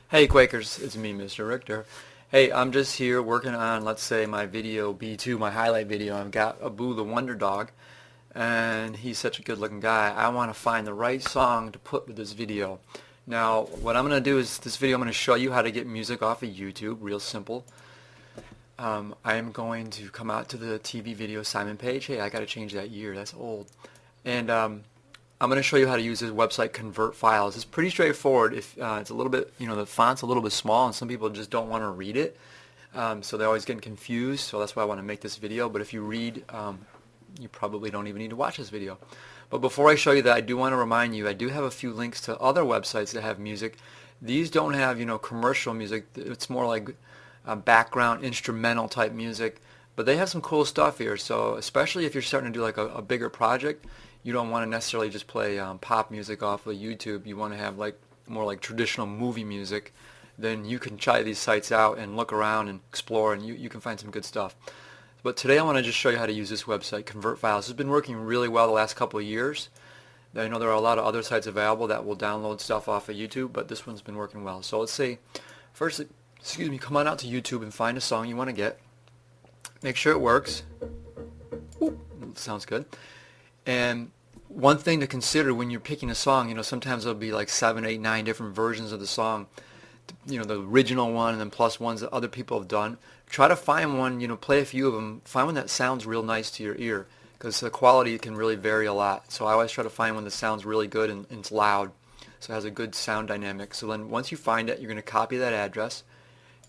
Hey Quakers, it's me, Mr. Richter. Hey, I'm just here working on, let's say, my video B2, my highlight video. I've got Abu the Wonder Dog, and he's such a good-looking guy. I want to find the right song to put with this video. Now, what I'm going to do is this video I'm going to show you how to get music off of YouTube, real simple. I am going to come out to the TV video Simon page. Hey, I got to change that year, that's old. And I'm going to show you how to use this website, Convert Files. It's pretty straightforward. If it's a little bit, the font's a little bit small, and some people just don't want to read it, so they're always getting confused. So that's why I want to make this video. But if you read, you probably don't even need to watch this video. But before I show you that, I do want to remind you, I do have a few links to other websites that have music. These don't have, commercial music. It's more like background instrumental type music. But they have some cool stuff here. So especially if you're starting to do like a bigger project, you don't want to necessarily just play pop music off of YouTube. You want to have like more like traditional movie music. Then you can try these sites out and look around and explore, and you can find some good stuff. But today I want to just show you how to use this website, Convert Files. It's been working really well the last couple of years. I know there are a lot of other sites available that will download stuff off of YouTube, but this one's been working well. So let's say, first, come on out to YouTube and find a song you want to get. Make sure it works. Ooh, sounds good. And one thing to consider when you're picking a song, sometimes there'll be like 7, 8, 9 different versions of the song. The original one and then plus ones that other people have done. Try to find one, play a few of them. Find one that sounds real nice to your ear, because the quality can really vary a lot. So I always try to find one that sounds really good and it's loud, so it has a good sound dynamic. So then once you find it, you're going to copy that address.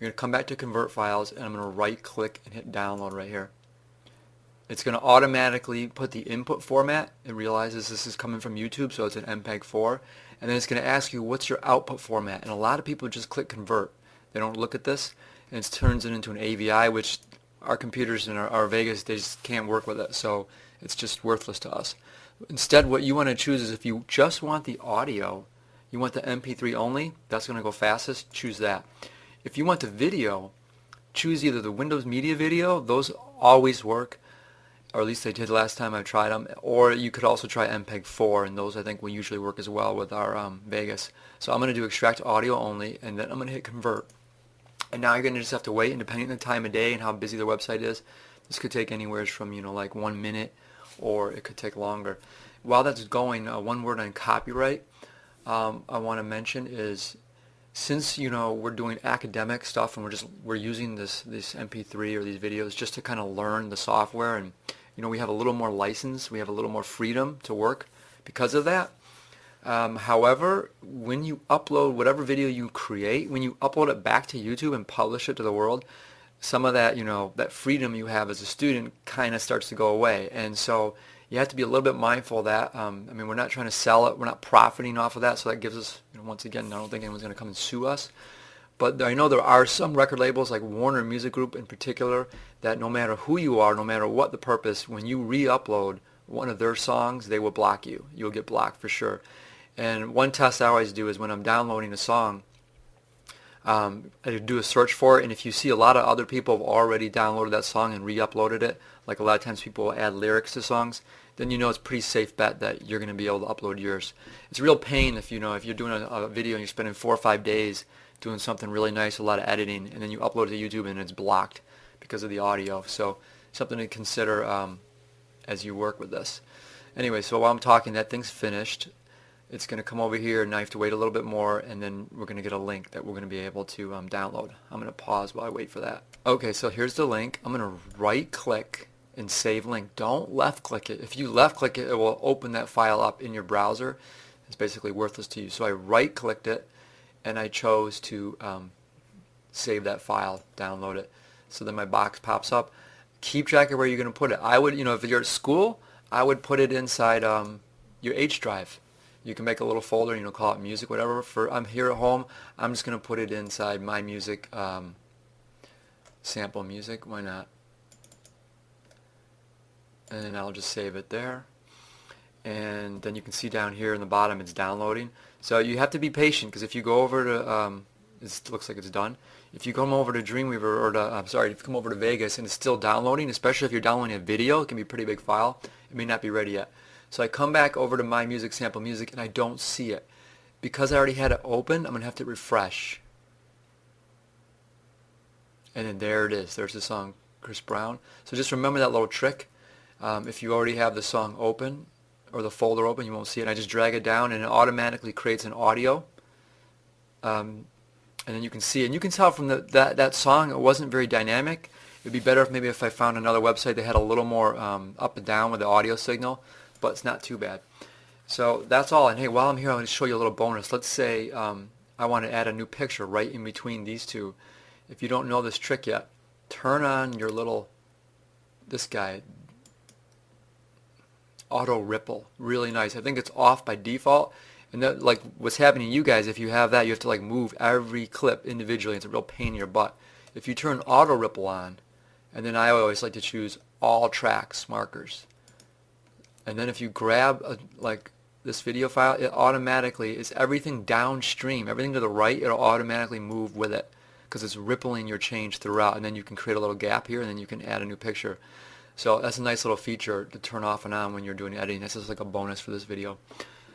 You're going to come back to Convert Files, and I'm going to right click and hit download right here. It's going to automatically put the input format. It realizes this is coming from YouTube, so it's an MPEG-4. And then it's going to ask you, what's your output format? And a lot of people just click convert. They don't look at this, and it turns it into an AVI, which our computers in our Vegas, they just can't work with it. So it's just worthless to us. Instead, what you want to choose is if you just want the audio, you want the MP3 only, that's going to go fastest, choose that. If you want the video, choose either the Windows Media Video, those always work, or at least they did last time I tried them, or you could also try MPEG-4, and those I think will usually work as well with our Vegas. So I'm going to do extract audio only, and then I'm going to hit convert. And now you're going to just have to wait, and depending on the time of day and how busy the website is, this could take anywhere from like 1 minute, or it could take longer. While that's going, one word on copyright I want to mention is, since we're doing academic stuff and we're using this MP3 or these videos just to kind of learn the software, and we have a little more license, we have a little more freedom to work because of that. However, when you upload whatever video you create, when you upload it back to YouTube and publish it to the world, some of that that freedom you have as a student kind of starts to go away. And so you have to be a little bit mindful of that. I mean, we're not trying to sell it, we're not profiting off of that, so that gives us, once again, I don't think anyone's going to come and sue us. But I know there are some record labels, like Warner Music Group in particular, that no matter who you are, no matter what the purpose, when you re-upload one of their songs, they will block you. You'll get blocked for sure. And one test I always do is when I'm downloading a song, I do a search for it, and if you see a lot of other people have already downloaded that song and re-uploaded it, like a lot of times people will add lyrics to songs, then it's a pretty safe bet that you're going to be able to upload yours. It's a real pain if if you're doing a video and you're spending 4 or 5 days doing something really nice, a lot of editing, and then you upload it to YouTube and it's blocked because of the audio. So something to consider as you work with this. Anyway, so while I'm talking, that thing's finished. It's going to come over here, and now you have to wait a little bit more, and then we're going to get a link that we're going to be able to download. I'm going to pause while I wait for that. Okay, so here's the link. I'm going to right click and save link. Don't left click it. If you left click it, it will open that file up in your browser. It's basically worthless to you. So I right clicked it, and I chose to save that file, download it. So then my box pops up. Keep track of where you're going to put it. I would, if you're at school, I would put it inside your H drive. You can make a little folder, call it music, whatever. I'm here at home, I'm just going to put it inside my music, sample music, why not? And then I'll just save it there. And then you can see down here in the bottom it's downloading. So you have to be patient, because if you go over to, it looks like it's done. If you come over to Dreamweaver, or if you come over to Vegas and it's still downloading, especially if you're downloading a video, it can be a pretty big file, it may not be ready yet. So I come back over to my music, sample music, and I don't see it. Because I already had it open, I'm going to have to refresh. and then there it is. There's the song, Chris Brown. So just remember that little trick. If you already have the song open or the folder open, you won't see it. I just drag it down and it automatically creates an audio. And then you can see it. And you can tell from that song it wasn't very dynamic. It would be better if maybe if I found another website that had a little more up and down with the audio signal, but it's not too bad. So that's all. And hey, while I'm here, I'm going to show you a little bonus. Let's say I want to add a new picture right in between these two. If you don't know this trick yet, turn on your little, this guy, auto ripple. Really nice. I think it's off by default. And that, like what's happening to you guys, if you have that, you have to like move every clip individually. It's a real pain in your butt. If you turn auto ripple on, and then I always like to choose all tracks markers. And then if you grab like this video file, it automatically, it's everything downstream, everything to the right, it'll automatically move with it because it's rippling your change throughout. And then you can create a little gap here, and then you can add a new picture. So that's a nice little feature to turn off and on when you're doing editing. This is like a bonus for this video.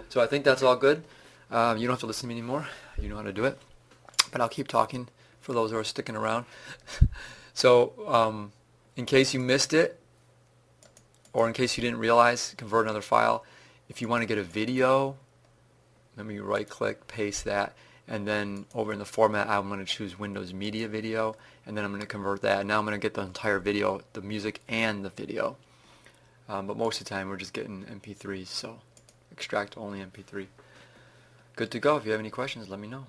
So I think that's all good. You don't have to listen to me anymore. You know how to do it. But I'll keep talking for those who are sticking around. So in case you missed it, or in case you didn't realize, convert another file. If you want to get a video, let me right click, paste that, and then over in the format I'm going to choose Windows Media Video, and then I'm going to convert that. And now I'm going to get the entire video, the music and the video. But most of the time we're just getting MP3s, so extract only MP3. Good to go. If you have any questions, let me know.